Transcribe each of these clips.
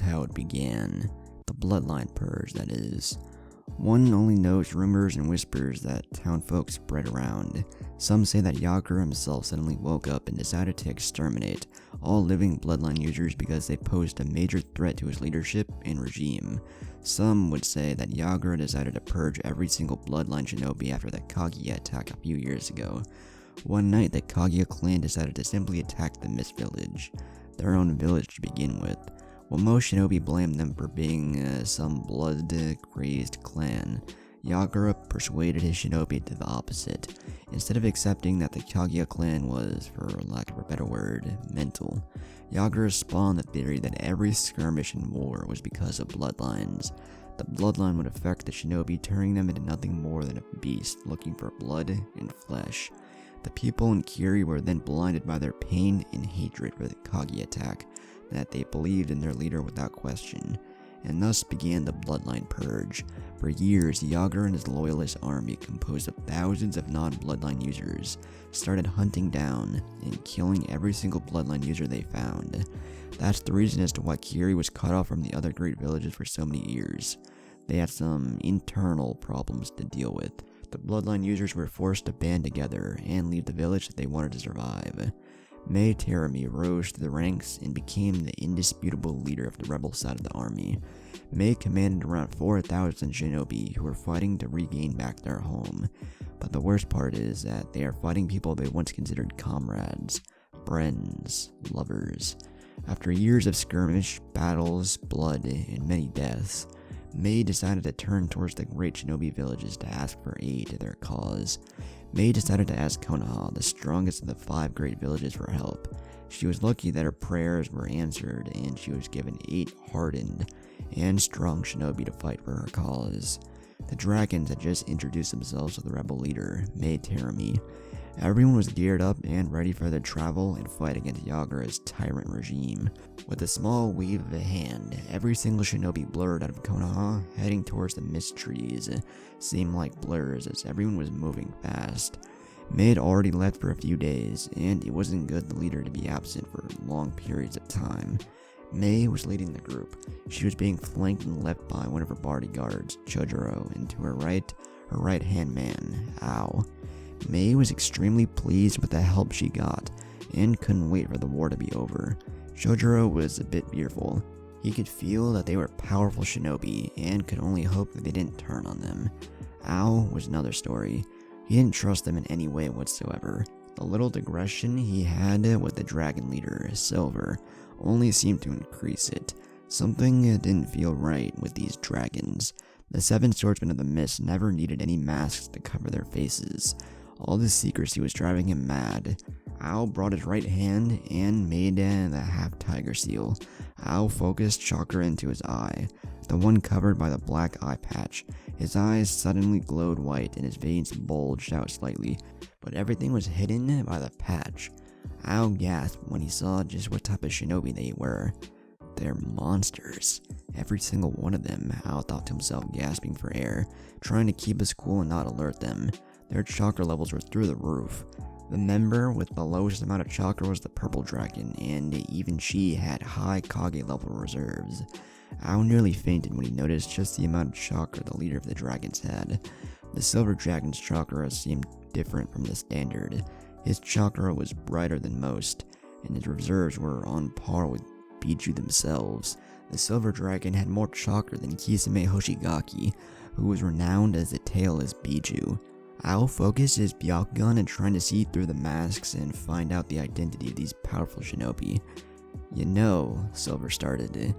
how it began. The bloodline purge, that is. One only knows rumors and whispers that town folk spread around. Some say that Yagura himself suddenly woke up and decided to exterminate all living bloodline users because they posed a major threat to his leadership and regime. Some would say that Yagura decided to purge every single bloodline shinobi after the Kaguya attack a few years ago. One night, the Kaguya clan decided to simply attack the Mist Village, their own village to begin with. While most shinobi blamed them for being some blood-crazed clan, Yagura persuaded his shinobi to the opposite. Instead of accepting that the Kaguya clan was, for lack of a better word, mental, Yagura spawned the theory that every skirmish and war was because of bloodlines. The bloodline would affect the shinobi, turning them into nothing more than a beast looking for blood and flesh. The people in Kiri were then blinded by their pain and hatred for the Kaguya attack, that they believed in their leader without question, and thus began the bloodline purge. For years, Yagura and his loyalist army, composed of thousands of non-bloodline users, started hunting down and killing every single bloodline user they found. That's the reason as to why Kiri was cut off from the other great villages for so many years. They had some internal problems to deal with. The bloodline users were forced to band together and leave the village if they wanted to survive. Mei Terumi rose to the ranks and became the indisputable leader of the rebel side of the army. Mei commanded around 4,000 shinobi who were fighting to regain back their home. But the worst part is that they are fighting people they once considered comrades, friends, lovers. After years of skirmish, battles, blood, and many deaths, Mei decided to turn towards the great shinobi villages to ask for aid to their cause. Mei decided to ask Konoha, the strongest of the 5 great villages, for help. She was lucky that her prayers were answered, and she was given 8 hardened and strong shinobi to fight for her cause. The dragons had just introduced themselves to the rebel leader, Mei Terumi. Everyone was geared up and ready for their travel and fight against Yagura's tyrant regime. With a small wave of a hand, every single shinobi blurred out of Konoha, heading towards the mist trees. Seemed like blurs as everyone was moving fast. Mei had already left for a few days, and it wasn't good the leader to be absent for long periods of time. Mei was leading the group. She was being flanked and left by one of her bodyguards, Chojuro, and to her right-hand man, Ao. Mei was extremely pleased with the help she got, and couldn't wait for the war to be over. Chojuro was a bit fearful. He could feel that they were powerful shinobi, and could only hope that they didn't turn on them. Ao was another story. He didn't trust them in any way whatsoever. The little digression he had with the dragon leader, Silver, only seemed to increase it. Something didn't feel right with these dragons. The 7 swordsmen of the mist never needed any masks to cover their faces. All this secrecy was driving him mad. Ao brought his right hand and made the half-tiger seal. Ao focused chakra into his eye, the one covered by the black eye patch. His eyes suddenly glowed white and his veins bulged out slightly, but everything was hidden by the patch. Ao gasped when he saw just what type of shinobi they were. They're monsters. Every single one of them, Ao thought to himself, gasping for air, trying to keep his cool and not alert them. Their chakra levels were through the roof. The member with the lowest amount of chakra was the purple dragon, and even she had high Kage level reserves. Ao nearly fainted when he noticed just the amount of chakra the leader of the dragons had. The silver dragon's chakra seemed different from the standard. His chakra was brighter than most, and his reserves were on par with Biju themselves. The silver dragon had more chakra than Kisame Hoshigaki, who was renowned as the tailless Biju. Ao focused his Byakugan and trying to see through the masks and find out the identity of these powerful shinobi. You know, Silver started,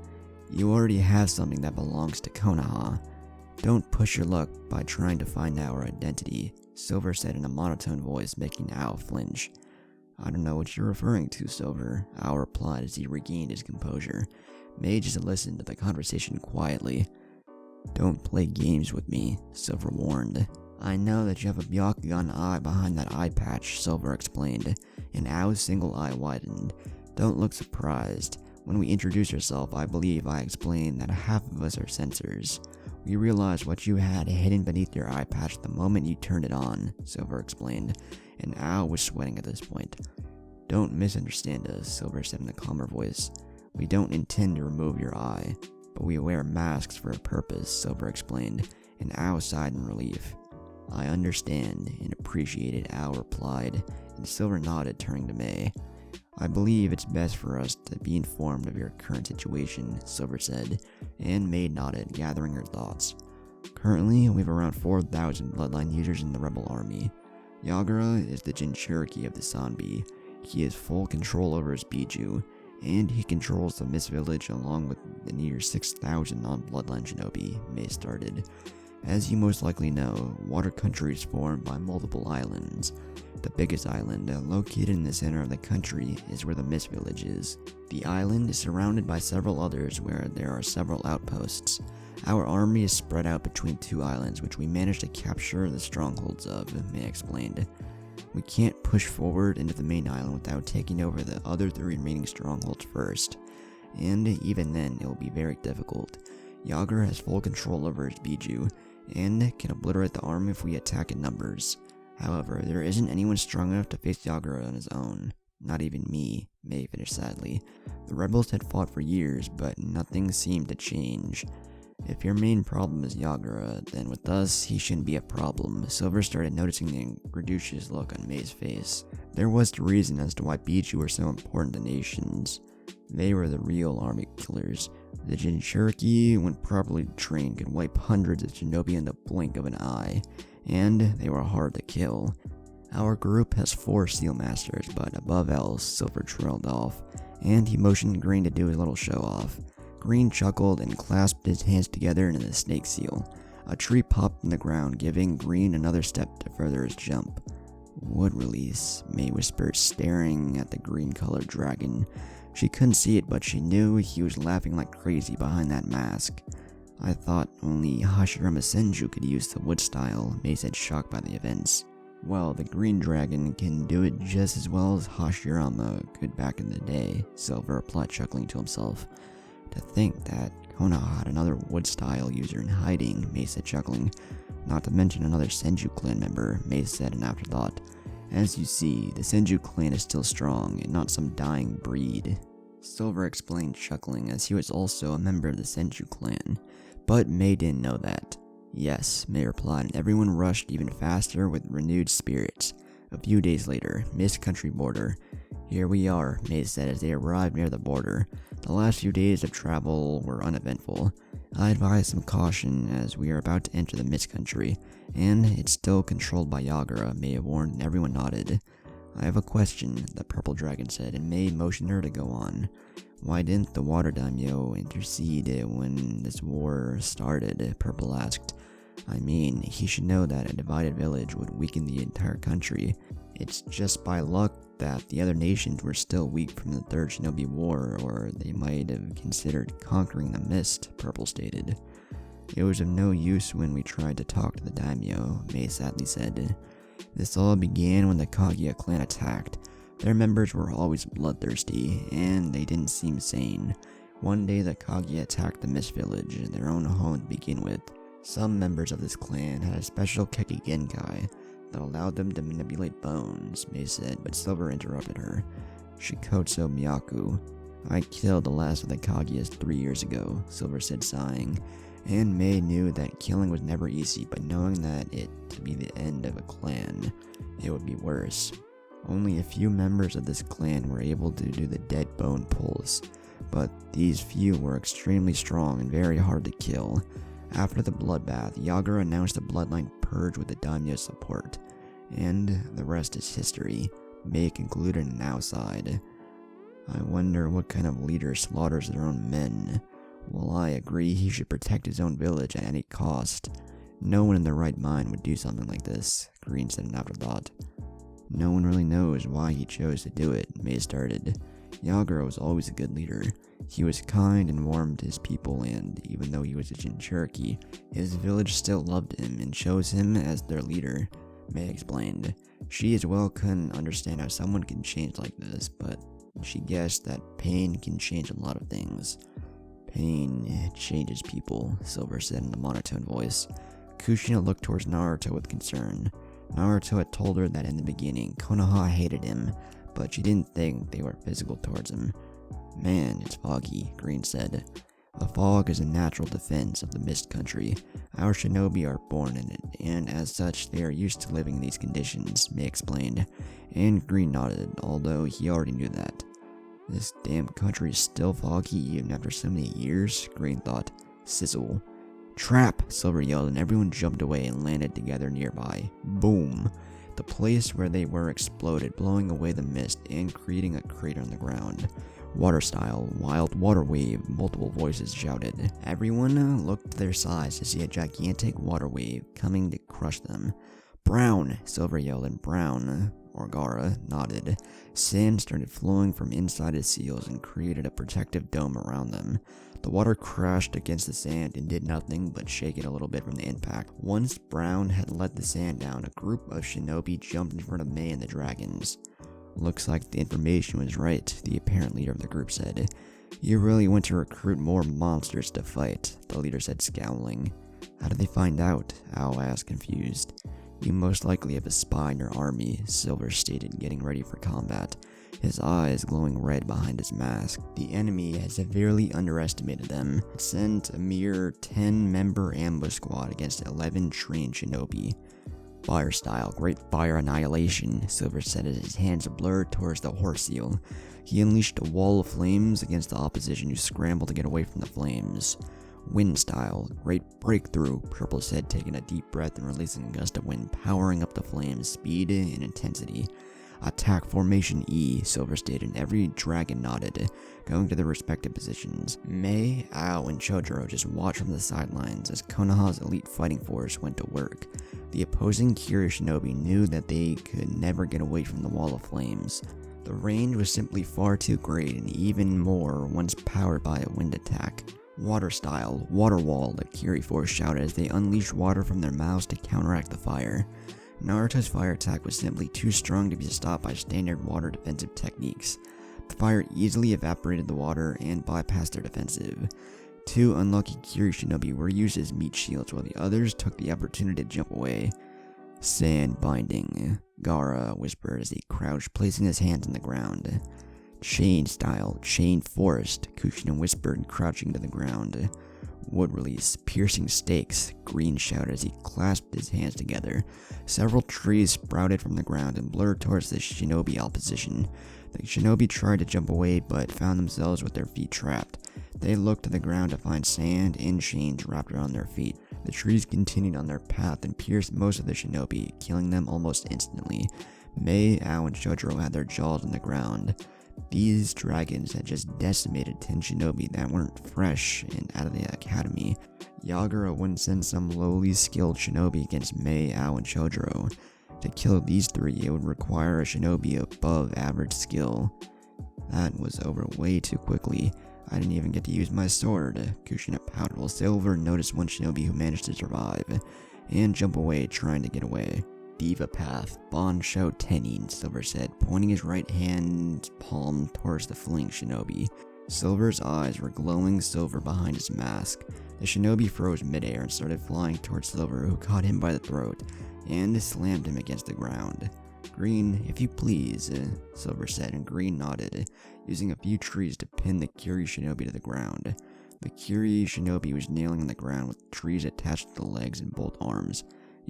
you already have something that belongs to Konoha. Don't push your luck by trying to find out our identity, Silver said in a monotone voice, making Ao flinch. I don't know what you're referring to, Silver, Ao replied as he regained his composure. Mei just listened to the conversation quietly. Don't play games with me, Silver warned. I know that you have a Byakugan eye behind that eye patch, Silver explained, and Ao's single eye widened. Don't look surprised. When we introduced yourself, I believe I explained that half of us are sensors. We realized what you had hidden beneath your eye patch the moment you turned it on, Silver explained, and Ao was sweating at this point. Don't misunderstand us, Silver said in a calmer voice. We don't intend to remove your eye, but we wear masks for a purpose, Silver explained, and Ao sighed in relief. I understand and appreciate it, Ao replied, and Silver nodded, turning to May. I believe it's best for us to be informed of your current situation, Silver said, and May nodded, gathering her thoughts. Currently, we have around 4,000 bloodline users in the rebel army. Yagura is the Jinchuriki of the Sanbi. He has full control over his Biju, and he controls the Mist Village along with the near 6,000 non-bloodline shinobi, May started. As you most likely know, Water Country is formed by multiple islands. The biggest island, located in the center of the country, is where the Mist Village is. The island is surrounded by several others where there are several outposts. Our army is spread out between 2 islands, which we managed to capture the strongholds of, May explained. We can't push forward into the main island without taking over the other 3 remaining strongholds first, and even then it will be very difficult. Yagura has full control over his Biju, and can obliterate the army if we attack in numbers. However, there isn't anyone strong enough to face Yagura on his own. Not even me, May finished sadly. The rebels had fought for years, but nothing seemed to change. If your main problem is Yagura, then with us, he shouldn't be a problem. Silver started noticing the incredulous look on May's face. There was the reason as to why Biju were so important to nations. They were the real army killers. The Jinchuriki, when properly trained, could wipe hundreds of shinobi in the blink of an eye, and they were hard to kill. Our group has 4 Steel Masters, but above else, Silver trailed off, and he motioned Green to do a little show-off. Green chuckled and clasped his hands together in a snake seal. A tree popped in the ground, giving Green another step to further his jump. Wood release, May whispered, staring at the green-colored dragon. She couldn't see it, but she knew he was laughing like crazy behind that mask. I thought only Hashirama Senju could use the wood style, May said, shocked by the events. Well, the green dragon can do it just as well as Hashirama could back in the day, Silver replied, chuckling to himself. To think that Konoha had another wood style user in hiding, May said, chuckling. Not to mention another Senju clan member, May said in afterthought. As you see, the Senju clan is still strong and not some dying breed. Silver explained, chuckling, as he was also a member of the Senju clan. But May didn't know that. Yes, May replied, and everyone rushed even faster with renewed spirits. A few days later, Mist Country border. Here we are, May said as they arrived near the border. The last few days of travel were uneventful. I advise some caution as we are about to enter the Mist Country, and it's still controlled by Yagura, May warned, and everyone nodded. I have a question, the purple dragon said, and May motioned her to go on. Why didn't the water daimyo intercede when this war started? Purple asked. I mean, he should know that a divided village would weaken the entire country. It's just by luck that the other nations were still weak from the Third Shinobi War, or they might have considered conquering the mist, Purple stated. It was of no use when we tried to talk to the daimyo, May sadly said. This all began when the Kaguya clan attacked. Their members were always bloodthirsty, and they didn't seem sane. One day the Kaguya attacked the Mist Village, their own home to begin with. Some members of this clan had a special Keki Genkai that allowed them to manipulate bones, May said, but Silver interrupted her. Shikotsu Miyaku. I killed the last of the Kaguyas 3 years ago, Silver said, sighing. And May knew that killing was never easy, but knowing that it to be the end of a clan, it would be worse. Only a few members of this clan were able to do the dead bone pulls, but these few were extremely strong and very hard to kill. After the bloodbath, Yagura announced a bloodline purge with the daimyo's support, and the rest is history, May concluded and now sighed. I wonder what kind of leader slaughters their own men. Well, I agree he should protect his own village at any cost. No one in their right mind would do something like this, Green said in afterthought. No one really knows why he chose to do it, May started. Yagura was always a good leader. He was kind and warm to his people, and even though he was a Jinchuriki, his village still loved him and chose him as their leader, May explained. She as well couldn't understand how someone can change like this, but she guessed that pain can change a lot of things. Pain changes people, Silver said in a monotone voice. Kushina looked towards Naruto with concern. Naruto had told her that in the beginning, Konoha hated him, but she didn't think they were physical towards him. Man, it's foggy, Green said. The fog is a natural defense of the Mist Country. Our shinobi are born in it, and as such, they are used to living in these conditions, May explained. And Green nodded, although he already knew that. This damn country is still foggy even after so many years, Green thought. Sizzle. Trap! Silver yelled, and everyone jumped away and landed together nearby. Boom! The place where they were exploded, blowing away the mist and creating a crater on the ground. Water style, wild water wave, multiple voices shouted. Everyone looked to their sides to see a gigantic water wave coming to crush them. Brown! Silver yelled, and Brown, or Gara, nodded. Sand started flowing from inside his seals and created a protective dome around them. The water crashed against the sand and did nothing but shake it a little bit from the impact. Once Brown had let the sand down, a group of shinobi jumped in front of May and the dragons. Looks like the information was right, the apparent leader of the group said. You really want to recruit more monsters to fight, the leader said, scowling. How did they find out? Ao asked, confused. You most likely have a spy in your army, Silver stated, getting ready for combat, his eyes glowing red behind his mask. The enemy had severely underestimated them. It sent a mere 10-member ambush squad against 11 trained shinobi. Fire style, great fire annihilation, Silver said as his hands blurred towards the horse seal. He unleashed a wall of flames against the opposition who scrambled to get away from the flames. Wind style, great breakthrough, Purple said, taking a deep breath and releasing a gust of wind, powering up the flames' speed and intensity. Attack formation E, Silver stated, and every dragon nodded, going to their respective positions. May, Ao, and Chojuro just watched from the sidelines as Konoha's elite fighting force went to work. The opposing Kiri shinobi knew that they could never get away from the wall of flames. The range was simply far too great, and even more once powered by a wind attack. Water style, water wall, the Kiri force shouted as they unleashed water from their mouths to counteract the fire. Naruto's fire attack was simply too strong to be stopped by standard water defensive techniques. The fire easily evaporated the water and bypassed their defensive. Two unlucky Kiri shinobi were used as meat shields while the others took the opportunity to jump away. Sand binding, Gara whispered as he crouched, placing his hands on the ground. Chain style, chain forest, Kushina whispered, crouching to the ground. Wood release, piercing stakes, Green shouted as he clasped his hands together. Several trees sprouted from the ground and blurred towards the shinobi opposition. The shinobi tried to jump away but found themselves with their feet trapped. They looked to the ground to find sand and chains wrapped around their feet. The trees continued on their path and pierced most of the shinobi, killing them almost instantly. May, Ao, and Chojuro had their jaws on the ground. These dragons had just decimated 10 shinobi that weren't fresh and out of the academy. Yagura wouldn't send some lowly skilled shinobi against May, Ao, and Chojuro. To kill these three, it would require a shinobi above average skill. That was over way too quickly. I didn't even get to use my sword, Kushina pouted while Silver noticed one shinobi who managed to survive and jump away, trying to get away. Diva Path, Bonsho Tenin, Silver said, pointing his right hand palm towards the fleeing shinobi. Silver's eyes were glowing silver behind his mask. The shinobi froze midair and started flying towards Silver, who caught him by the throat and slammed him against the ground. Green, if you please, Silver said, and Green nodded, using a few trees to pin the Kiri shinobi to the ground. The Kiri shinobi was kneeling on the ground with trees attached to the legs and both arms.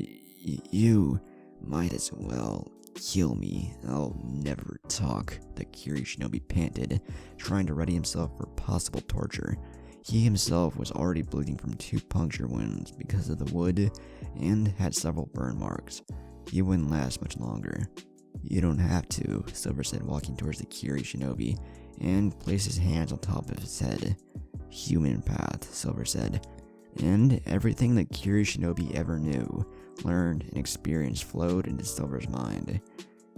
You might as well kill me. I'll never talk, the Kiri shinobi panted, trying to ready himself for possible torture. He himself was already bleeding from 2 puncture wounds because of the wood and had several burn marks. He wouldn't last much longer. You don't have to, Silver said, walking towards the Kiri shinobi and placed his hands on top of his head. Human path, Silver said, and everything the Kiri shinobi ever knew, learned, and experienced flowed into Silver's mind.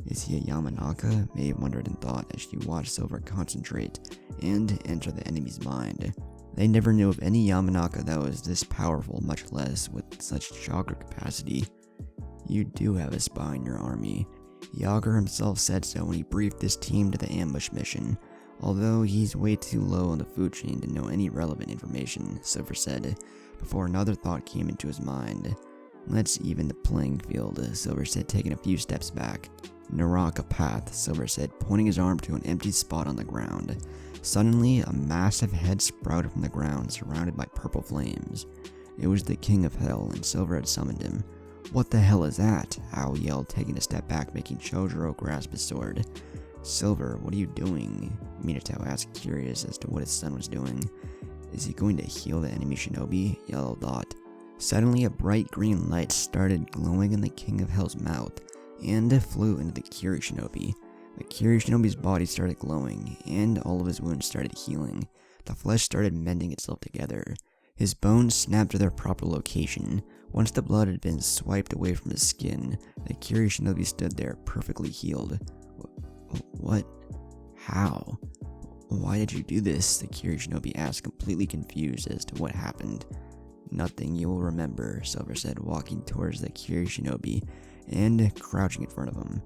Is he a Yamanaka? May wondered and thought as she watched Silver concentrate and enter the enemy's mind. They never knew of any Yamanaka that was this powerful, much less with such chakra capacity. You do have a spy in your army. Yager himself said so when he briefed his team to the ambush mission. Although he's way too low on the food chain to know any relevant information, Silver said, before another thought came into his mind. Let's even the playing field, Silver said, taking a few steps back. Naraka path, Silver said, pointing his arm to an empty spot on the ground. Suddenly, a massive head sprouted from the ground, surrounded by purple flames. It was the King of Hell, and Silver had summoned him. What the hell is that? Ao yelled, taking a step back, making Chojuro grasp his sword. Silver, what are you doing? Minato asked, curious as to what his son was doing. Is he going to heal the enemy shinobi? Yellow thought. Suddenly, a bright green light started glowing in the King of Hell's mouth, and flew into the Kiri shinobi. The Kiri shinobi's body started glowing, and all of his wounds started healing. The flesh started mending itself together. His bones snapped to their proper location. Once the blood had been swiped away from his skin, the Kiri shinobi stood there perfectly healed. What? How? Why did you do this? The Kiri shinobi asked, completely confused as to what happened. Nothing you will remember, Silver said, walking towards the Kiri shinobi and crouching in front of him.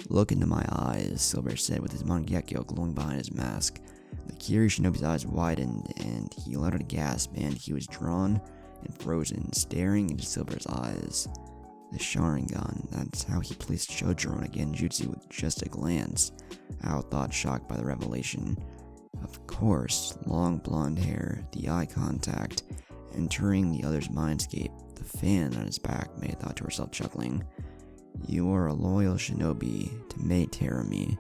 Look into my eyes, Silver said, with his mangekyo glowing behind his mask. The Kiri shinobi's eyes widened, and he let out a gasp, and he was drawn and frozen, staring into Silver's eyes. The Sharingan, that's how he placed Chojuro in a genjutsu with just a glance. Ao thought, shocked by the revelation. Of course, long blonde hair, the eye contact, entering the other's mindscape, the fan on his back, Mei thought to herself, chuckling. You are a loyal shinobi to Mei Terumi.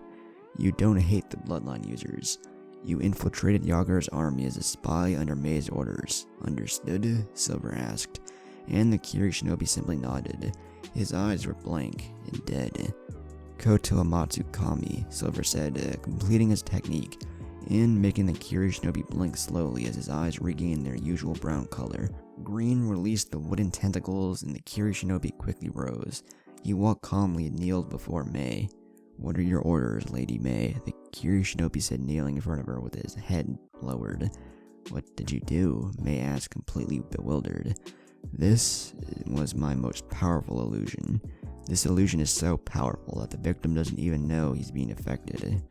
You don't hate the bloodline users. You infiltrated Yagura's army as a spy under Mei's orders. Understood? Silver asked, and the Kiri shinobi simply nodded. His eyes were blank and dead. Koto Amatsu Kami, Silver said, completing his technique, and making the Kiri shinobi blink slowly as his eyes regained their usual brown color. Green released the wooden tentacles, and the Kiri shinobi quickly rose. He walked calmly and kneeled before Mei. What are your orders, Lady Mei? The Kiri shinobi said, kneeling in front of her with his head lowered. What did you do? Mei asked, completely bewildered. This was my most powerful illusion. This illusion is so powerful that the victim doesn't even know he's being affected.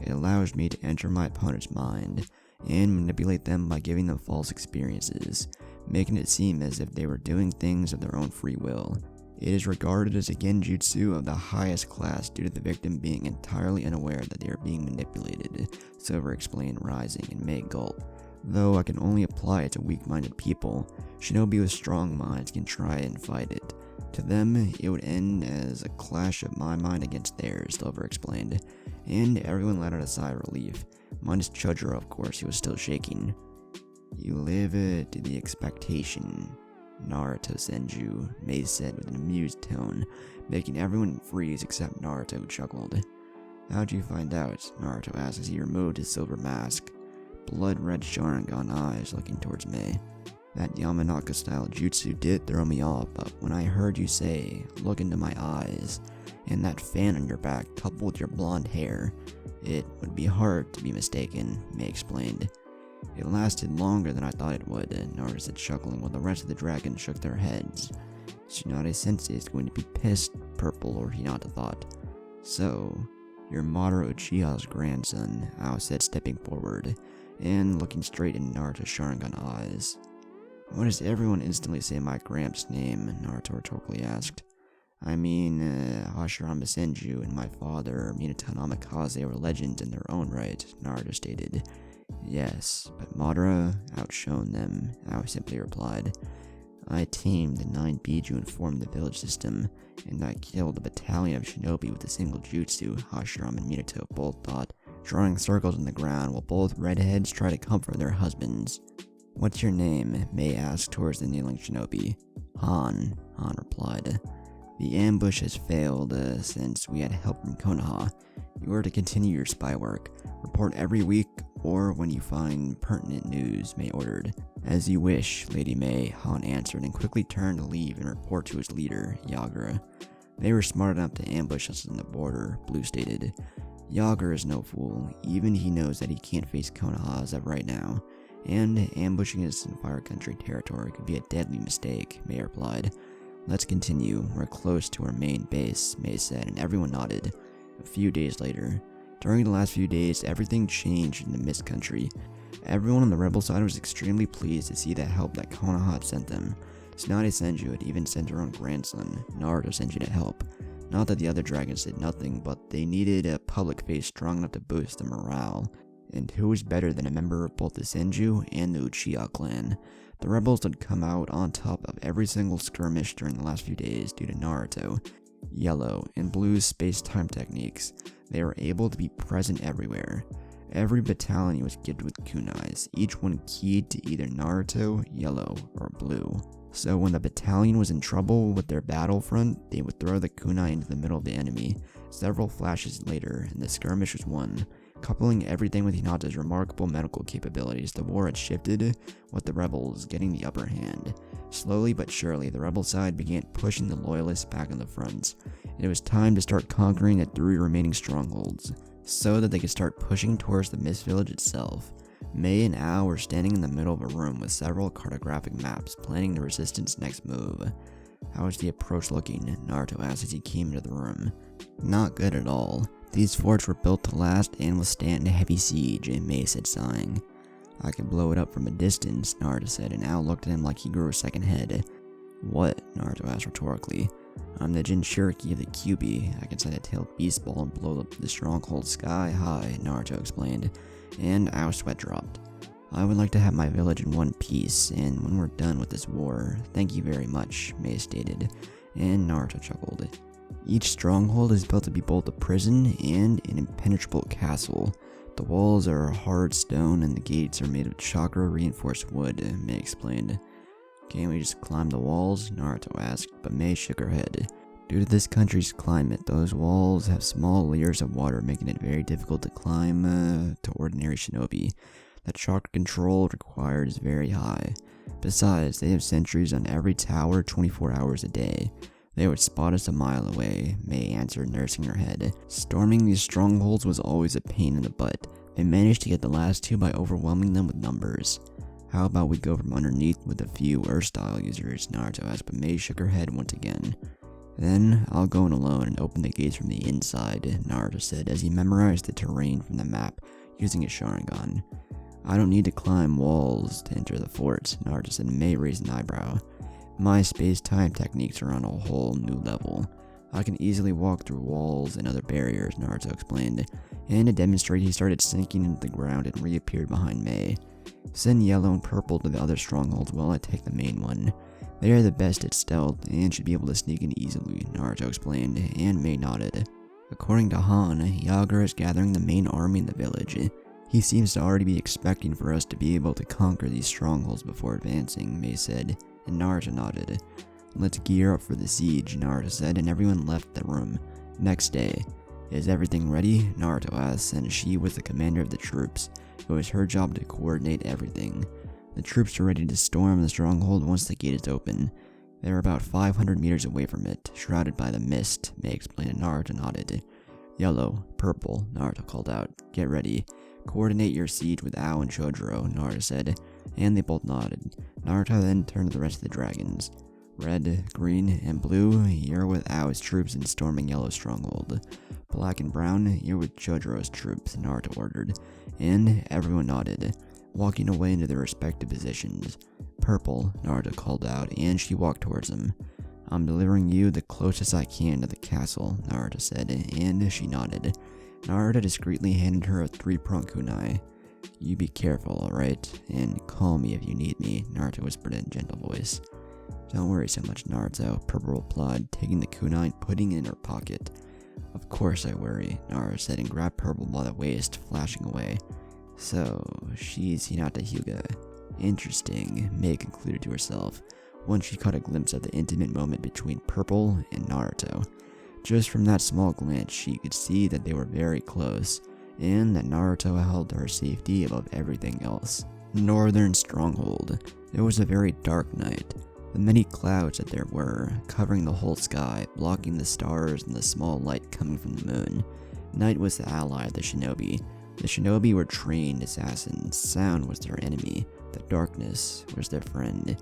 It allows me to enter my opponent's mind and manipulate them by giving them false experiences, making it seem as if they were doing things of their own free will. It is regarded as a genjutsu of the highest class due to the victim being entirely unaware that they are being manipulated, Silver explained, rising, and Mei gulped. Though I can only apply it to weak-minded people, shinobi with strong minds can try and fight it. To them, it would end as a clash of my mind against theirs, Silver explained, and everyone let out a sigh of relief. Minus Chojuro, of course, he was still shaking. You live to the expectation, Naruto Senju, Mei said with an amused tone, making everyone freeze except Naruto, who chuckled. How'd you find out? Naruto asked as he removed his silver mask. Blood-red Sharingan eyes looking towards Mei. That Yamanaka-style jutsu did throw me off, but when I heard you say, look into my eyes, and that fan on your back coupled with your blonde hair, it would be hard to be mistaken, Mei explained. It lasted longer than I thought it would, Naruto said, chuckling, while the rest of the dragons shook their heads. Tsunade-sensei is going to be pissed purple, or Hinata thought. So, you're Madara Uchiha's grandson, Ao said, stepping forward, and looking straight in Naruto's Sharingan eyes. Why does everyone instantly say my gramps' name? Naruto rhetorically asked. I mean, Hashirama Senju and my father, Minato and Namikaze, were legends in their own right, Naruto stated. Yes, but Madara outshone them, Ao simply replied. I tamed the 9 Biju and formed the village system, and I killed a battalion of shinobi with a single jutsu, Hashirama and Minato both thought, drawing circles on the ground while both redheads try to comfort their husbands. What's your name? Mei asked towards the kneeling shinobi. Han replied. The ambush has failed since we had help from Konoha. You are to continue your spy work. Report every week or when you find pertinent news, Mei ordered. As you wish, Lady Mei, Han answered and quickly turned to leave and report to his leader, Yagura. They were smart enough to ambush us on the border, Blue stated. Yagura is no fool. Even he knows that he can't face Konoha as of right now, and ambushing us in Fire Country territory could be a deadly mistake, Mei replied. Let's continue. We're close to our main base, Mei said, and everyone nodded. A few days later. During the last few days, everything changed in the Mist Country. Everyone on the rebel side was extremely pleased to see the help that Konoha had sent them. Tsunade Senju had even sent her own grandson, Naruto Senju, to help. Not that the other dragons did nothing, but they needed a public face strong enough to boost their morale. And who was better than a member of both the Senju and the Uchiha clan? The rebels had come out on top of every single skirmish during the last few days due to Naruto, Yellow, and Blue's space-time techniques. They were able to be present everywhere. Every battalion was gifted with kunais, each one keyed to either Naruto, Yellow, or Blue. So when the battalion was in trouble with their battlefront, they would throw the kunai into the middle of the enemy. Several flashes later, and the skirmish was won. Coupling everything with Hinata's remarkable medical capabilities, the war had shifted, with the rebels getting the upper hand. Slowly but surely, the rebel side began pushing the loyalists back on the front. It was time to start conquering the 3 remaining strongholds, so that they could start pushing towards the Mist Village itself. Mei and Ao were standing in the middle of a room with several cartographic maps, planning the resistance' next move. "How is the approach looking?" Naruto asked as he came into the room. "Not good at all. These forts were built to last and withstand a heavy siege," Mei said, sighing. "I could blow it up from a distance," Naruto said, and Ao looked at him like he grew a second head. "What?" Naruto asked rhetorically. "I'm the Jinchuriki of the Kyuubi. I can send a tailed beast ball and blow up the stronghold sky high," Naruto explained, and Ao's sweat dropped. "I would like to have my village in one piece, and when we're done with this war, thank you very much," Mei stated, and Naruto chuckled. Each stronghold is built to be both a prison and an impenetrable castle. The walls are hard stone and the gates are made of chakra-reinforced wood, Mei explained. "Can't we just climb the walls?" Naruto asked, but Mei shook her head. Due to this country's climate, those walls have small layers of water, making it very difficult to climb to ordinary shinobi. The chakra control required is very high. Besides, they have sentries on every tower 24 hours a day. They would spot us a mile away, Mei answered, nursing her head. Storming these strongholds was always a pain in the butt. They managed to get the last 2 by overwhelming them with numbers. "How about we go from underneath with a few Earth-style users?" Naruto asked, but Mei shook her head once again. "Then I'll go in alone and open the gates from the inside," Naruto said as he memorized the terrain from the map using his Sharingan. "I don't need to climb walls to enter the fort," Naruto said, and Mei raised an eyebrow. "My space-time techniques are on a whole new level. I can easily walk through walls and other barriers," Naruto explained, and to demonstrate he started sinking into the ground and reappeared behind Mei. "Send Yellow and Purple to the other strongholds while I take the main one. They are the best at stealth and should be able to sneak in easily," Naruto explained, and Mei nodded. "According to Han, Yagura is gathering the main army in the village. He seems to already be expecting for us to be able to conquer these strongholds before advancing," Mei said, and Naruto nodded. "Let's gear up for the siege," Naruto said, and everyone left the room. Next day. "Is everything ready?" Naruto asked, and she was the commander of the troops. It was her job to coordinate everything. The troops were ready to storm the stronghold once the gate is open. They were about 500 meters away from it, shrouded by the mist, Mei explained, and Naruto nodded. "Yellow, Purple," Naruto called out. "Get ready. Coordinate your siege with Ao and Chojuro," Naruto said, and they both nodded. Naruto then turned to the rest of the dragons. "Red, Green, and Blue, you're with Ao's troops in storming Yellow's stronghold. Black and Brown, you're with Chojuro's troops," Naruto ordered, and everyone nodded, walking away into their respective positions. "Purple," Naruto called out, and she walked towards him. "I'm delivering you the closest I can to the castle," Naruto said, and she nodded. Naruto discreetly handed her a 3-pronged kunai. "You be careful, alright? And call me if you need me," Naruto whispered in a gentle voice. "Don't worry so much, Naruto," Purple replied, taking the kunai and putting it in her pocket. "Of course I worry," Naruto said, and grabbed Purple by the waist, flashing away. "So, she's Hinata Hyuga. Interesting," Mei concluded to herself, once she caught a glimpse of the intimate moment between Purple and Naruto. Just from that small glance, she could see that they were very close, and that Naruto held her safety above everything else. Northern Stronghold. It was a very dark night. The many clouds that there were, covering the whole sky, blocking the stars and the small light coming from the moon. Night was the ally of the shinobi. The shinobi were trained assassins. Sound was their enemy. The darkness was their friend.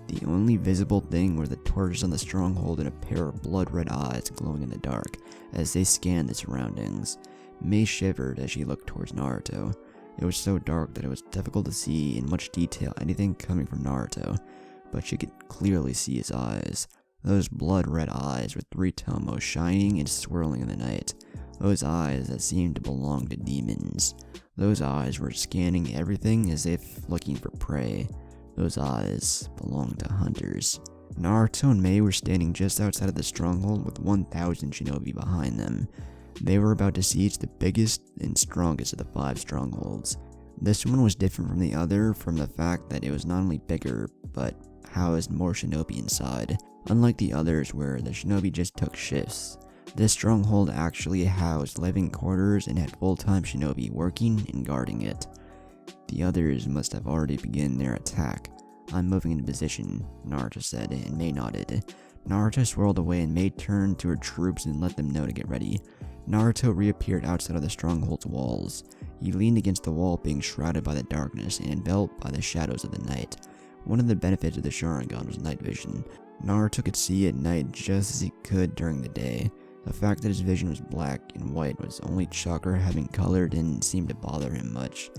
The only visible thing were the torches on the stronghold and a pair of blood-red eyes glowing in the dark as they scanned the surroundings. Mei shivered as she looked towards Naruto. It was so dark that it was difficult to see in much detail anything coming from Naruto, but she could clearly see his eyes. Those blood-red eyes with 3 tomos shining and swirling in the night. Those eyes that seemed to belong to demons. Those eyes were scanning everything as if looking for prey. Those eyes belonged to hunters. Naruto and Mei were standing just outside of the stronghold with 1,000 shinobi behind them. They were about to siege the biggest and strongest of the 5 strongholds. This one was different from the other from the fact that it was not only bigger, but housed more shinobi inside. Unlike the others where the shinobi just took shifts, this stronghold actually housed living quarters and had full-time shinobi working and guarding it. The others must have already begun their attack. "I'm moving into position," Naruto said, and Mei nodded. Naruto swirled away and Mei turned to her troops and let them know to get ready. Naruto reappeared outside of the stronghold's walls. He leaned against the wall, being shrouded by the darkness and enveloped by the shadows of the night. One of the benefits of the Sharingan was night vision. Naruto could see at night just as he could during the day. The fact that his vision was black and white was only chakra having color didn't seem to bother him much.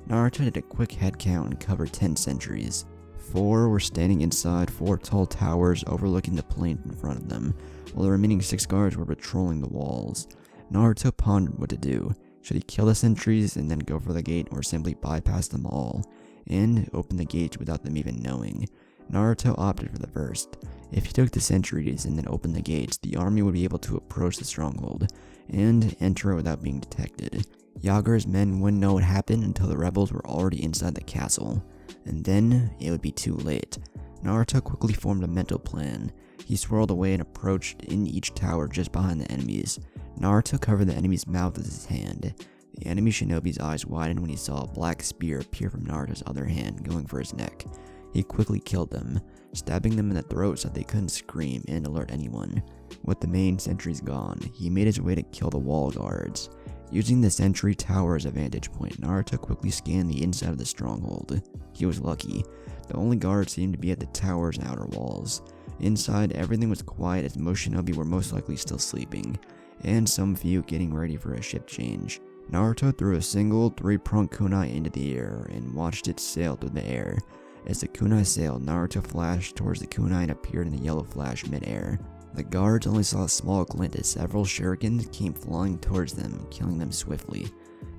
Naruto did a quick head count and covered 10 sentries. 4 were standing inside 4 tall towers overlooking the plain in front of them, while the remaining 6 guards were patrolling the walls. Naruto pondered what to do. Should he kill the sentries and then go for the gate, or simply bypass them all and open the gates without them even knowing? Naruto opted for the first. If he took the sentries and then opened the gates, the army would be able to approach the stronghold and enter it without being detected. Yagura's men wouldn't know what happened until the rebels were already inside the castle, and then it would be too late. Naruto quickly formed a mental plan. He swirled away and approached in each tower just behind the enemies. Naruto covered the enemy's mouth with his hand. The enemy shinobi's eyes widened when he saw a black spear appear from Naruto's other hand, going for his neck. He quickly killed them, stabbing them in the throat so they couldn't scream and alert anyone. With the main sentries gone, he made his way to kill the wall guards. Using the sentry tower as a vantage point, Naruto quickly scanned the inside of the stronghold. He was lucky. The only guards seemed to be at the tower's outer walls. Inside, everything was quiet as most shinobi were most likely still sleeping, and some few getting ready for a shift change. Naruto threw a single 3-pronged kunai into the air and watched it sail through the air. As the kunai sailed, Naruto flashed towards the kunai and appeared in the yellow flash mid-air. The guards only saw a small glint as several shurikens came flying towards them, killing them swiftly.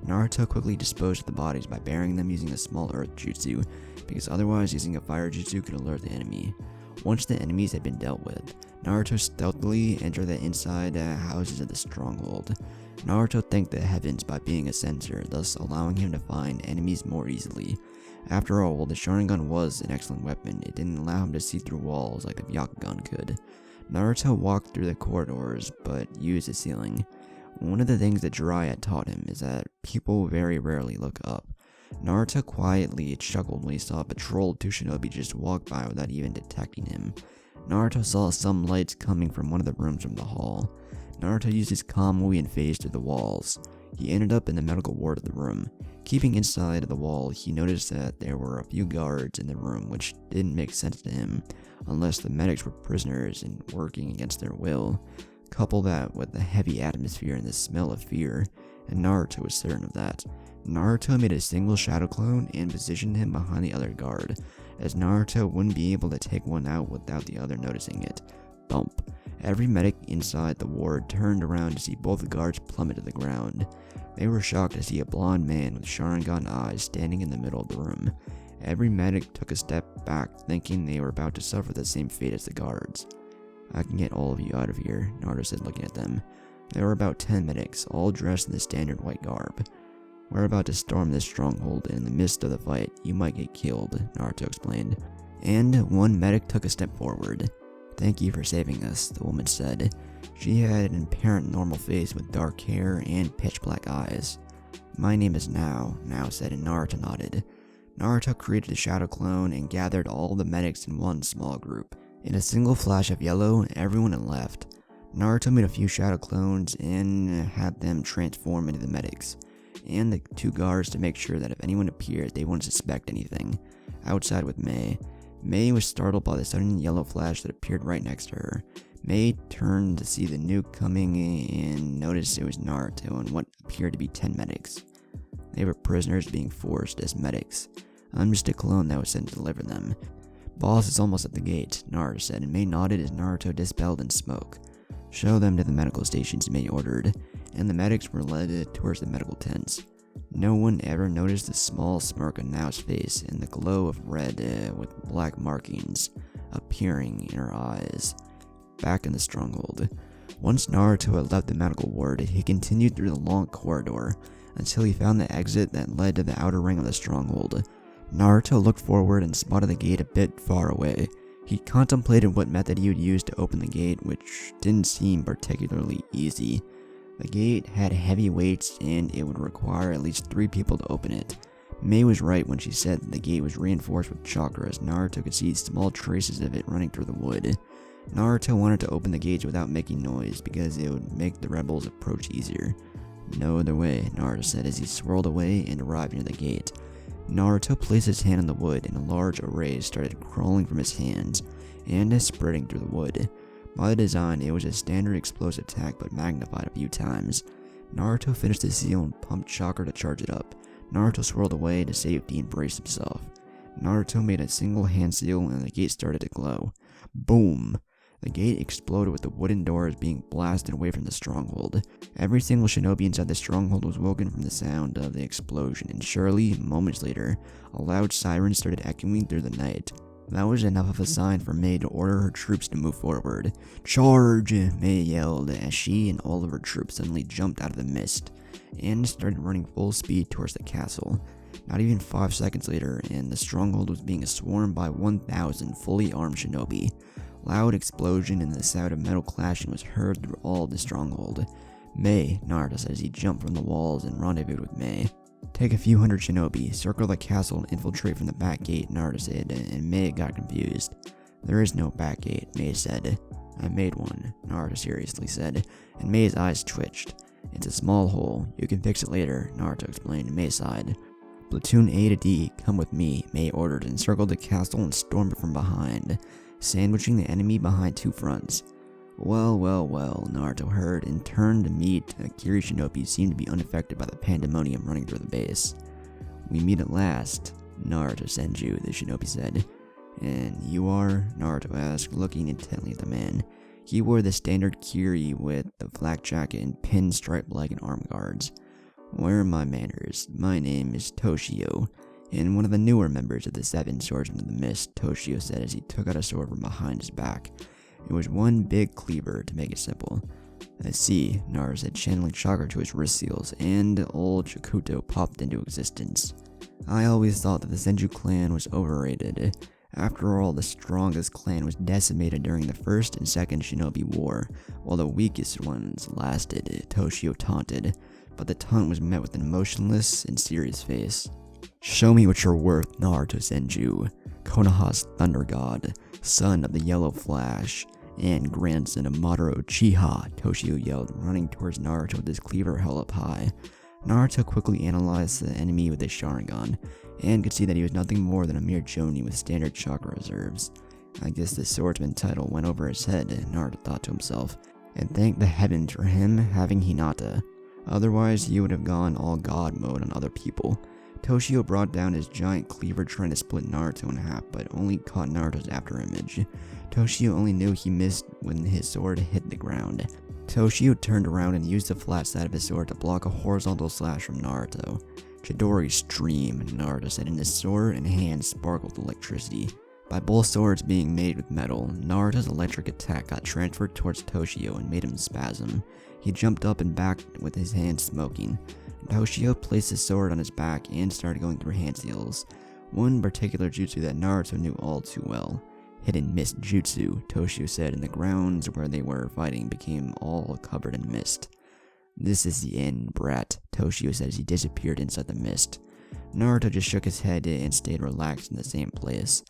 Naruto quickly disposed of the bodies by burying them using a small earth jutsu, because otherwise using a fire jutsu could alert the enemy. Once the enemies had been dealt with, Naruto stealthily entered the inside houses of the stronghold. Naruto thanked the heavens by being a sensor, thus allowing him to find enemies more easily. After all, while the Sharingan was an excellent weapon, it didn't allow him to see through walls like the Byakugan could. Naruto walked through the corridors, but used the ceiling. One of the things that Jiraiya taught him is that people very rarely look up. Naruto quietly chuckled when he saw a patrol of 2 shinobi just walk by without even detecting him. Naruto saw some lights coming from one of the rooms from the hall. Naruto used his calm Wi and phased through the walls. He ended up in the medical ward of the room. Keeping inside of the wall, he noticed that there were a few guards in the room, which didn't make sense to him, unless the medics were prisoners and working against their will. Couple that with the heavy atmosphere and the smell of fear, and Naruto was certain of that. Naruto made a single shadow clone and positioned him behind the other guard, as Naruto wouldn't be able to take one out without the other noticing it. Thump. Every medic inside the ward turned around to see both the guards plummet to the ground. They were shocked to see a blonde man with Sharingan eyes standing in the middle of the room. Every medic took a step back, thinking they were about to suffer the same fate as the guards. "I can get all of you out of here," Naruto said, looking at them. There were about 10 medics, all dressed in the standard white garb. "We're about to storm this stronghold, and in the midst of the fight, you might get killed," Naruto explained. And one medic took a step forward. "Thank you for saving us," the woman said. She had an apparent normal face with dark hair and pitch black eyes. "My name is Now," said, and Naruto nodded. Naruto created a shadow clone and gathered all the medics in one small group. In a single flash of yellow, everyone had left. Naruto made a few shadow clones and had them transform into the medics, and the 2 guards to make sure that if anyone appeared, they wouldn't suspect anything. Outside with Mei. Mei was startled by the sudden yellow flash that appeared right next to her. Mei turned to see the nuke coming and noticed it was Naruto and what appeared to be 10 medics. They were prisoners being forced as medics. I'm just a clone that was sent to deliver them. "Boss is almost at the gate," Naruto said, and Mei nodded as Naruto dispelled in smoke. "Show them to the medical stations," Mei ordered, and the medics were led towards the medical tents. No one ever noticed the small smirk on Nao's face and the glow of red with black markings appearing in her eyes. Back in the stronghold. Once Naruto had left the medical ward, he continued through the long corridor until he found the exit that led to the outer ring of the stronghold. Naruto looked forward and spotted the gate a bit far away. He contemplated what method he would use to open the gate, which didn't seem particularly easy. The gate had heavy weights and it would require at least 3 people to open it. Mei was right when she said that the gate was reinforced with chakra, as Naruto could see small traces of it running through the wood. Naruto wanted to open the gates without making noise because it would make the rebels' approach easier. "No other way," Naruto said as he swirled away and arrived near the gate. Naruto placed his hand on the wood and a large array started crawling from his hands and spreading through the wood. By design, it was a standard explosive attack but magnified a few times. Naruto finished the seal and pumped chakra to charge it up. Naruto swirled away to safety and braced himself. Naruto made a single hand seal and the gate started to glow. Boom! The gate exploded with the wooden doors being blasted away from the stronghold. Every single shinobi inside the stronghold was woken from the sound of the explosion, and surely, moments later, a loud siren started echoing through the night. That was enough of a sign for Mei to order her troops to move forward. "Charge!" Mei yelled as she and all of her troops suddenly jumped out of the mist and started running full speed towards the castle. Not even 5 seconds later, and the stronghold was being swarmed by 1,000 fully armed shinobi. Loud explosion and the sound of metal clashing was heard through all of the stronghold. "Mei," Naruto said as he jumped from the walls and rendezvoused with Mei. "Take a few hundred shinobi, circle the castle and infiltrate from the back gate," Naruto said, and Mei got confused. "There is no back gate," Mei said. "I made one," Naruto seriously said, and Mei's eyes twitched. "It's a small hole. You can fix it later," Naruto explained, and Mei sighed. "Platoon A to D, come with me," Mei ordered, and circled the castle and stormed it from behind, sandwiching the enemy behind 2 fronts. Well, Naruto heard and turned to meet Kiri shinobi seemed to be unaffected by the pandemonium running through the base. "We meet at last, Naruto Senju," the shinobi said. "And you are?" Naruto asked, looking intently at the man. He wore the standard Kiri with the flak jacket and pinstripe leg and arm guards. "Where are my manners? My name is Toshio, and one of the newer members of the 7 Swordsmen of the Mist," Toshio said as he took out a sword from behind his back. It was one big cleaver, to make it simple. "I see," Naruto said, channeling chakra to his wrist seals, and old Chikuto popped into existence. "I always thought that the Senju clan was overrated. After all, the strongest clan was decimated during the First and Second Shinobi War, while the weakest ones lasted," Toshio taunted, but the taunt was met with an emotionless and serious face. "Show me what you're worth, Naruto Senju, Konoha's Thunder God, son of the Yellow Flash, and grandson of Madara Uchiha," Toshio yelled, running towards Naruto with his cleaver held up high. Naruto quickly analyzed the enemy with his Sharingan, and could see that he was nothing more than a mere Jonin with standard chakra reserves. "I guess the swordsman title went over his head," Naruto thought to himself, and thanked the heavens for him having Hinata. Otherwise, he would have gone all god mode on other people. Toshio brought down his giant cleaver trying to split Naruto in half, but only caught Naruto's afterimage. Toshio only knew he missed when his sword hit the ground. Toshio turned around and used the flat side of his sword to block a horizontal slash from Naruto. "Chidori stream," Naruto said, and his sword and hand sparkled with electricity. By both swords being made with metal, Naruto's electric attack got transferred towards Toshio and made him spasm. He jumped up and back with his hands smoking. Toshio placed his sword on his back and started going through hand seals. One particular jutsu that Naruto knew all too well. "Hidden mist jutsu," Toshio said, and the grounds where they were fighting became all covered in mist. "This is the end, brat," Toshio said as he disappeared inside the mist. Naruto just shook his head and stayed relaxed in the same place.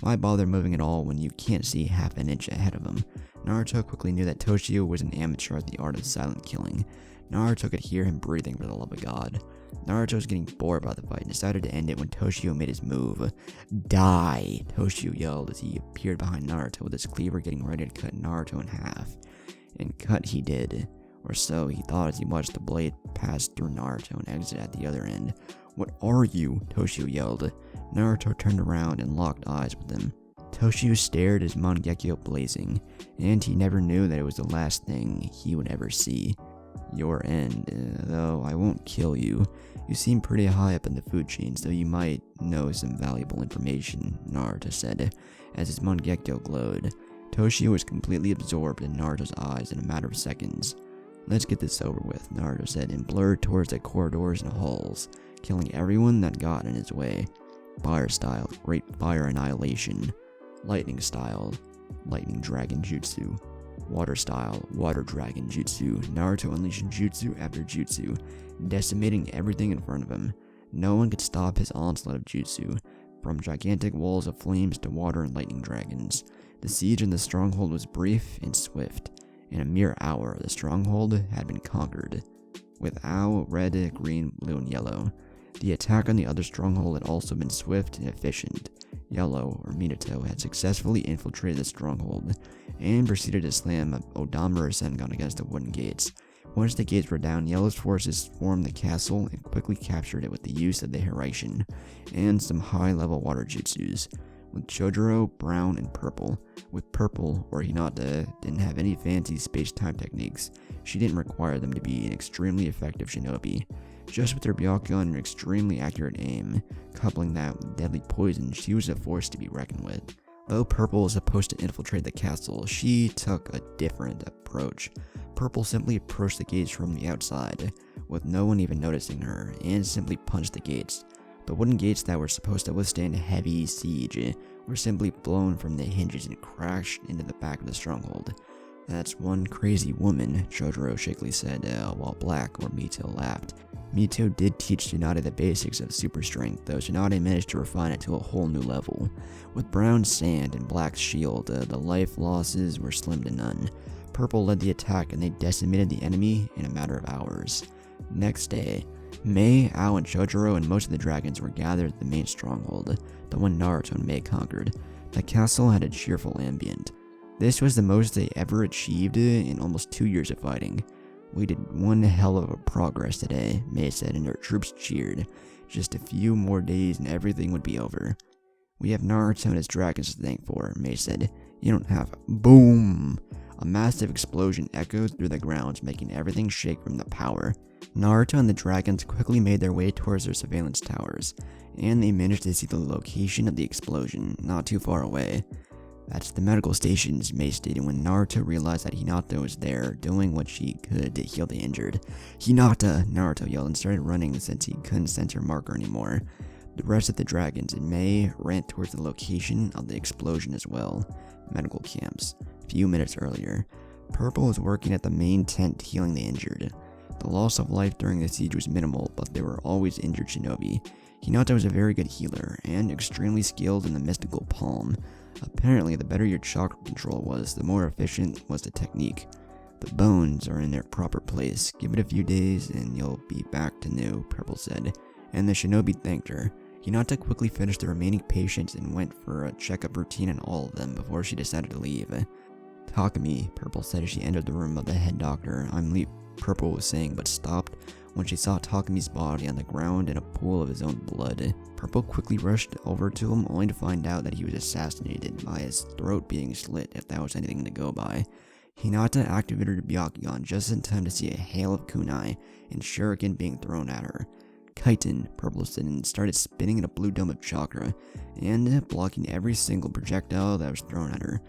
Why bother moving at all when you can't see half an inch ahead of him? Naruto quickly knew that Toshio was an amateur at the art of silent killing. Naruto could hear him breathing for the love of God. Naruto was getting bored by the fight and decided to end it when Toshio made his move. "Die!" Toshio yelled as he appeared behind Naruto with his cleaver getting ready to cut Naruto in half. And cut he did. Or so he thought as he watched the blade pass through Naruto and exit at the other end. "What are you?" Toshio yelled. Naruto turned around and locked eyes with him. Toshio stared, his Mangekyo blazing, and he never knew that it was the last thing he would ever see. Your end, though I won't kill you. You seem pretty high up in the food chain, so you might know some valuable information, Naruto said, as his Mangekyo glowed. Toshio was completely absorbed in Naruto's eyes in a matter of seconds. Let's get this over with, Naruto said, and blurred towards the corridors and halls, killing everyone that got in his way. Fire style, great fire annihilation. Lightning style, lightning dragon jutsu. Water style, water dragon jutsu. Naruto unleashed jutsu after jutsu, decimating everything in front of him. No one could stop his onslaught of jutsu, from gigantic walls of flames to water and lightning dragons. The siege in the stronghold was brief and swift. In a mere hour, the stronghold had been conquered. With Ao, red, green, blue, and yellow. The attack on the other stronghold had also been swift and efficient. Yellow, or Minato, had successfully infiltrated the stronghold, and proceeded to slam Odama Rasengan against the wooden gates. Once the gates were down, Yellow's forces formed the castle and quickly captured it with the use of the Hiraishin, and some high-level water jutsus. With Chojuro, brown, and purple. With purple, or Hinata, didn't have any fancy space-time techniques. She didn't require them to be an extremely effective shinobi. Just with her Byakugan and extremely accurate aim, coupling that with deadly poison, she was a force to be reckoned with. Though Purple was supposed to infiltrate the castle, she took a different approach. Purple simply approached the gates from the outside, with no one even noticing her, and simply punched the gates. The wooden gates that were supposed to withstand heavy siege were simply blown from the hinges and crashed into the back of the stronghold. That's one crazy woman, Chojuro shakily said, while Black, or Mito, laughed. Mito did teach Tsunade the basics of super strength, though Tsunade managed to refine it to a whole new level. With Brown's sand and Black's shield, the life losses were slim to none. Purple led the attack and they decimated the enemy in a matter of hours. Next day, Mei, Ao, and Chojuro and most of the dragons were gathered at the main stronghold, the one Naruto and Mei conquered. The castle had a cheerful ambient. This was the most they ever achieved in almost 2 years of fighting. We did one hell of a progress today, Mei said, and her troops cheered. Just a few more days and everything would be over. We have Naruto and his dragons to thank for, Mei said. You don't have. Boom! A massive explosion echoed through the grounds, making everything shake from the power. Naruto and the dragons quickly made their way towards their surveillance towers, and they managed to see the location of the explosion, not too far away. That's the medical stations, Mei stated when Naruto realized that Hinata was there, doing what she could to heal the injured. Hinata! Naruto yelled and started running since he couldn't sense her marker anymore. The rest of the dragons and Mei ran towards the location of the explosion as well. Medical camps. A few minutes earlier, Purple was working at the main tent healing the injured. The loss of life during the siege was minimal, but there were always injured shinobi. Hinata was a very good healer, and extremely skilled in the mystical palm. Apparently, the better your chakra control was, the more efficient was the technique. The bones are in their proper place. Give it a few days and you'll be back to new, Purple said, and the shinobi thanked her. Hinata quickly finished the remaining patients and went for a checkup routine on all of them before she decided to leave. Takumi, Purple said as she entered the room of the head doctor. Purple was saying, but stopped when she saw Takumi's body on the ground in a pool of his own blood. Purple quickly rushed over to him, only to find out that he was assassinated by his throat being slit, if that was anything to go by. Hinata activated her Byakugan just in time to see a hail of kunai and shuriken being thrown at her. Chitin, Purple said, and started spinning in a blue dome of chakra, and blocking every single projectile that was thrown at her.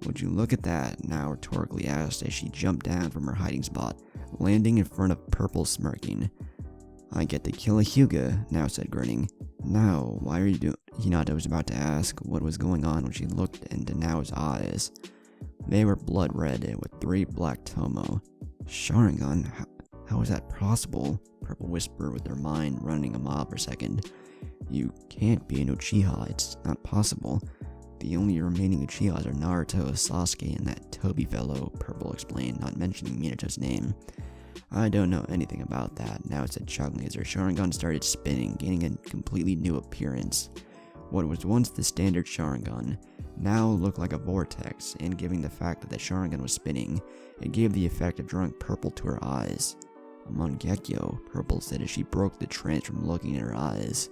Would you look at that, now rhetorically asked as she jumped down from her hiding spot, landing in front of Purple smirking. I get to kill a Hyuga, now said grinning. Now, why are you doing? Hinata was about to ask what was going on when she looked into Nao's eyes. They were blood red with 3 black tomo. Sharingan? How is that possible? Purple whispered with her mind running amok for a second. You can't be an Uchiha, it's not possible. The only remaining Uchihas are Naruto, Sasuke, and that Toby fellow, Purple explained, not mentioning Minato's name. I don't know anything about that, now it said chuckling as her Sharingan started spinning, gaining a completely new appearance. What was once the standard Sharingan now looked like a vortex, and given the fact that the Sharingan was spinning, it gave the effect of drawing purple to her eyes. A Mangekyo, Purple said as she broke the trance from looking in her eyes.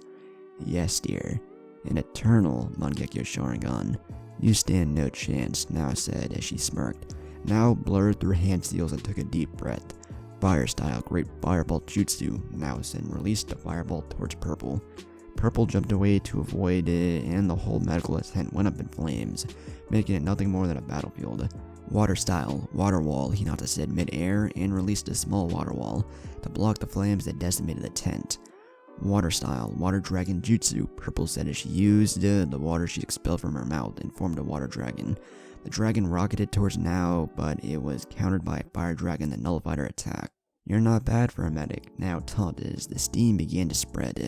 Yes, dear. An eternal Mangekyo Sharingan. You stand no chance, Nao said as she smirked. Nao blurred through hand seals and took a deep breath. Fire style, great fireball jutsu, Nao said and released the fireball towards Purple. Purple jumped away to avoid it, and the whole medical tent went up in flames, making it nothing more than a battlefield. Water style, water wall, Hinata said mid-air, and released a small water wall to block the flames that decimated the tent. Water style, water dragon jutsu, Purple said as she used the water she expelled from her mouth and formed a water dragon. The dragon rocketed towards Nao, but it was countered by a fire dragon that nullified her attack. You're not bad for a medic, Nao taunted as the steam began to spread,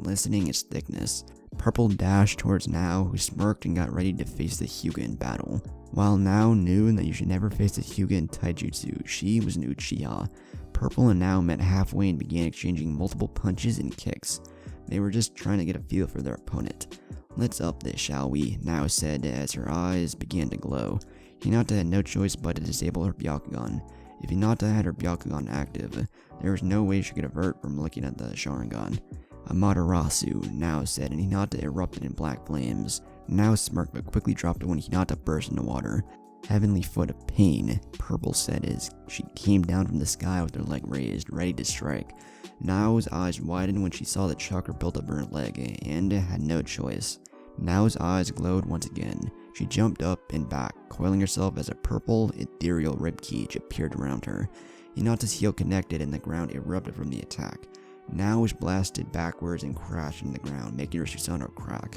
lessening its thickness. Purple dashed towards Nao, who smirked and got ready to face the Hyuga in battle. While Nao knew that you should never face the Hyuga in taijutsu, she was an Uchiha. Purple and Nao met halfway and began exchanging multiple punches and kicks. They were just trying to get a feel for their opponent. Let's up this, shall we? Nao said as her eyes began to glow. Hinata had no choice but to disable her Byakugan. If Hinata had her Byakugan active, there was no way she could avert from looking at the Sharingan. Amaterasu, Nao said, and Hinata erupted in black flames. Nao smirked but quickly dropped it when Hinata burst into water. Heavenly foot of pain, Purple said as she came down from the sky with her leg raised, ready to strike. Nao's eyes widened when she saw the chakra built up her leg, and had no choice. Nao's eyes glowed once again. She jumped up and back, coiling herself as a purple, ethereal ribcage appeared around her. Hinata's heel connected and the ground erupted from the attack. Nao was blasted backwards and crashed into the ground, making her Susanoo crack.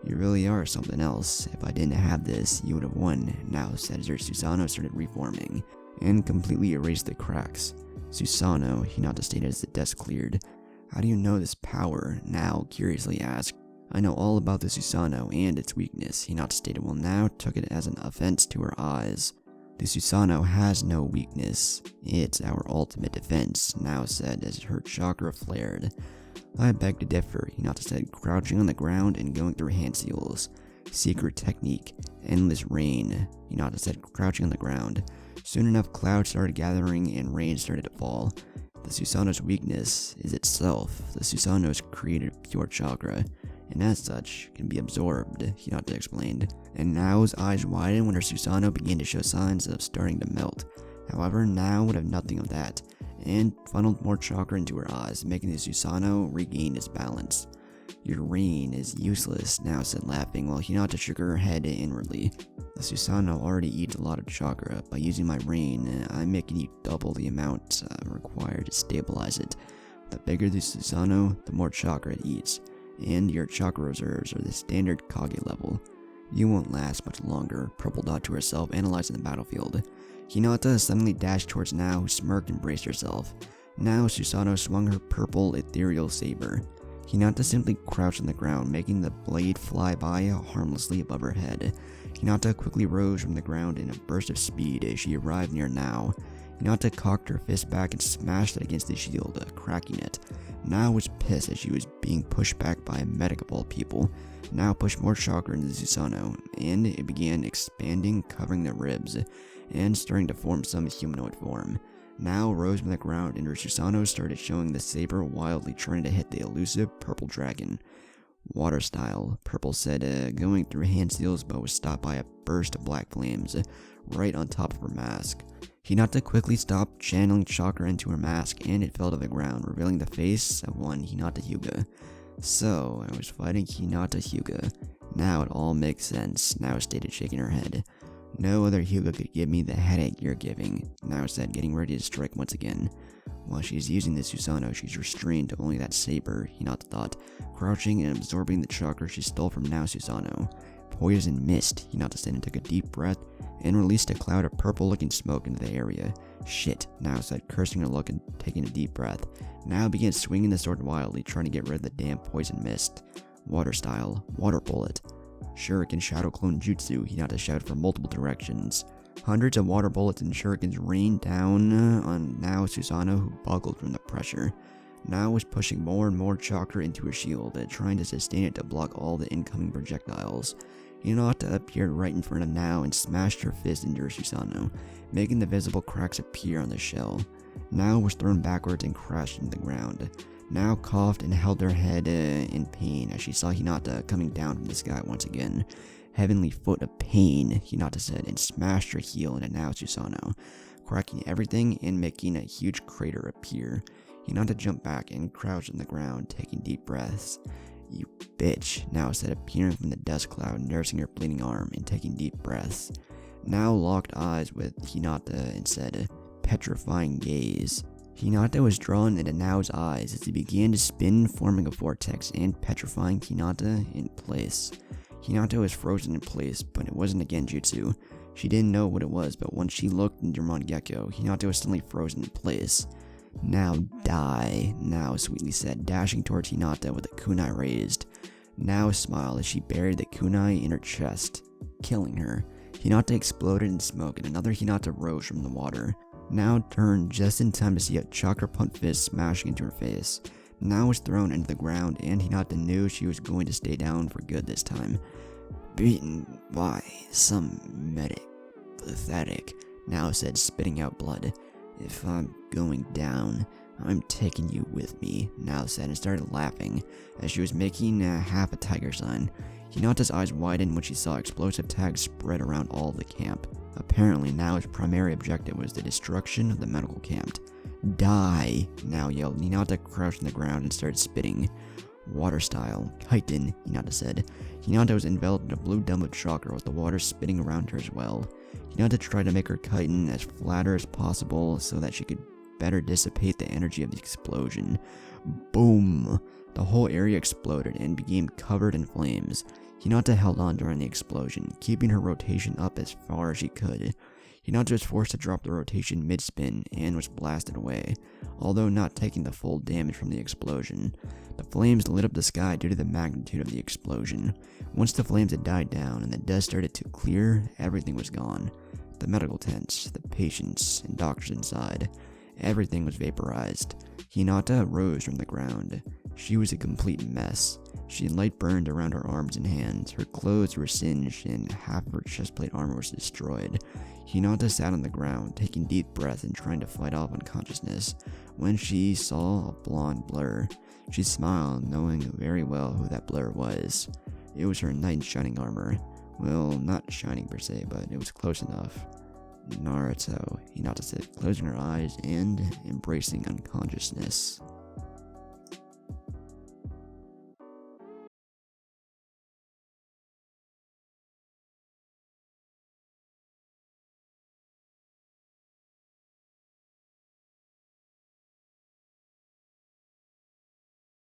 You really are something else. If I didn't have this, you would have won, Nao said as her Susanoo started reforming, and completely erased the cracks. Susanoo, Hinata stated as the desk cleared. How do you know this power? Nao curiously asked. I know all about the Susanoo and its weakness, Hinata stated while Nao took it as an offense to her eyes. The Susanoo has no weakness. It's our ultimate defense, Nao said as her chakra flared. I beg to differ, Hinata said, crouching on the ground and going through hand seals. Secret technique, endless rain, Hinata said, crouching on the ground. Soon enough, clouds started gathering and rain started to fall. The Susanoo's weakness is itself. The Susanoo's created pure chakra, and as such, can be absorbed, Hinata explained. And Nao's eyes widened when her Susanoo began to show signs of starting to melt. However, Nao would have nothing of that, and funneled more chakra into her eyes, making the Susanoo regain its balance. Your rain is useless, Nao said laughing, while Hinata shook her head inwardly. The Susanoo already eats a lot of chakra. By using my rain, I'm making you double the amount required to stabilize it. The bigger the Susanoo, the more chakra it eats, and your chakra reserves are the standard Kage level. You won't last much longer, Purple thought to herself, analyzing the battlefield. Hinata suddenly dashed towards Nao, who smirked and braced herself. Now Susanoo swung her purple ethereal saber. Hinata simply crouched on the ground, making the blade fly by harmlessly above her head. Hinata quickly rose from the ground in a burst of speed as she arrived near Nao. Hinata cocked her fist back and smashed it against the shield, cracking it. Nao was pissed as she was being pushed back by a medic of all people. Nao pushed more chakra into the Susanoo, and it began expanding, covering the ribs, and starting to form some humanoid form. Nao rose from the ground and her Susanoo started showing the saber wildly trying to hit the elusive purple dragon. Water style, Purple said, going through hand seals but was stopped by a burst of black flames right on top of her mask. Hinata quickly stopped channeling chakra into her mask and it fell to the ground, revealing the face of one Hinata Hyuga. So, I was fighting Hinata Hyuga. Now it all makes sense, Nao stated, shaking her head. No other Hyuga could give me the headache you're giving, Nao said, getting ready to strike once again. While she's using the Susanoo, she's restrained to only that saber, Hinata thought, crouching and absorbing the chakra she stole from Nao's Susanoo. Poison mist, Hinata said and took a deep breath and released a cloud of purple-looking smoke into the area. Shit, Nao said, cursing her look and taking a deep breath. Nao began swinging the sword wildly, trying to get rid of the damn poison mist. Water style, water bullet. Shuriken Shadow Clone Jutsu, Hinata shouted from multiple directions. Hundreds of water bullets and shurikens rained down on Nao's Susanoo, who buckled from the pressure. Nao was pushing more and more chakra into her shield, trying to sustain it to block all the incoming projectiles. Hinata appeared right in front of Nao and smashed her fist into her Susanoo, making the visible cracks appear on the shell. Nao was thrown backwards and crashed into the ground. now coughed and held her head in pain as she saw Hinata coming down from the sky once again. Heavenly foot of pain, Hinata said, and smashed her heel into Nao Susanoo, cracking everything and making a huge crater appear. Hinata jumped back and crouched on the ground, taking deep breaths. "You bitch," Nao said, appearing from the dust cloud, nursing her bleeding arm and taking deep breaths. Nao locked eyes with Hinata and said, "Petrifying gaze." Hinata was drawn into Nao's eyes as he began to spin, forming a vortex and petrifying Hinata in place. Hinata was frozen in place, but it wasn't a genjutsu. She didn't know what it was, but once she looked into Mangekyo, Hinata was suddenly frozen in place. "Now die," Nao sweetly said, dashing towards Hinata with a kunai raised. Nao smiled as she buried the kunai in her chest, killing her. Hinata exploded in smoke and another Hinata rose from the water. Nao turned just in time to see a chakra punt fist smashing into her face. Nao was thrown into the ground and Hinata knew she was going to stay down for good this time. "Beaten by some medic. Pathetic," Nao said, spitting out blood. "If I'm going down, I'm taking you with me," Nao said and started laughing as she was making half a tiger sign. Hinata's eyes widened when she saw explosive tags spread around all of the camp. Apparently, Nao's primary objective was the destruction of the medical camp. "Die!" Nao yelled. Hinata crouched on the ground and started spitting. "Water style. Kaiten," Hinata said. Hinata was enveloped in a blue dome of chakra with the water spitting around her as well. Hinata tried to make her Kaiten as flatter as possible so that she could better dissipate the energy of the explosion. Boom! The whole area exploded and became covered in flames. Hinata held on during the explosion, keeping her rotation up as far as she could. Hinata was forced to drop the rotation mid-spin and was blasted away, although not taking the full damage from the explosion. The flames lit up the sky due to the magnitude of the explosion. Once the flames had died down and the dust started to clear, everything was gone. The medical tents, the patients, and doctors inside. Everything was vaporized. Hinata rose from the ground. She was a complete mess. She had light burned around her arms and hands. Her clothes were singed and half of her chestplate armor was destroyed. Hinata sat on the ground, taking deep breaths and trying to fight off unconsciousness, when she saw a blonde blur. She smiled, knowing very well who that blur was. It was her knight in shining armor. Well, not shining per se, but it was close enough. "Naruto," Hinata said, closing her eyes and embracing unconsciousness.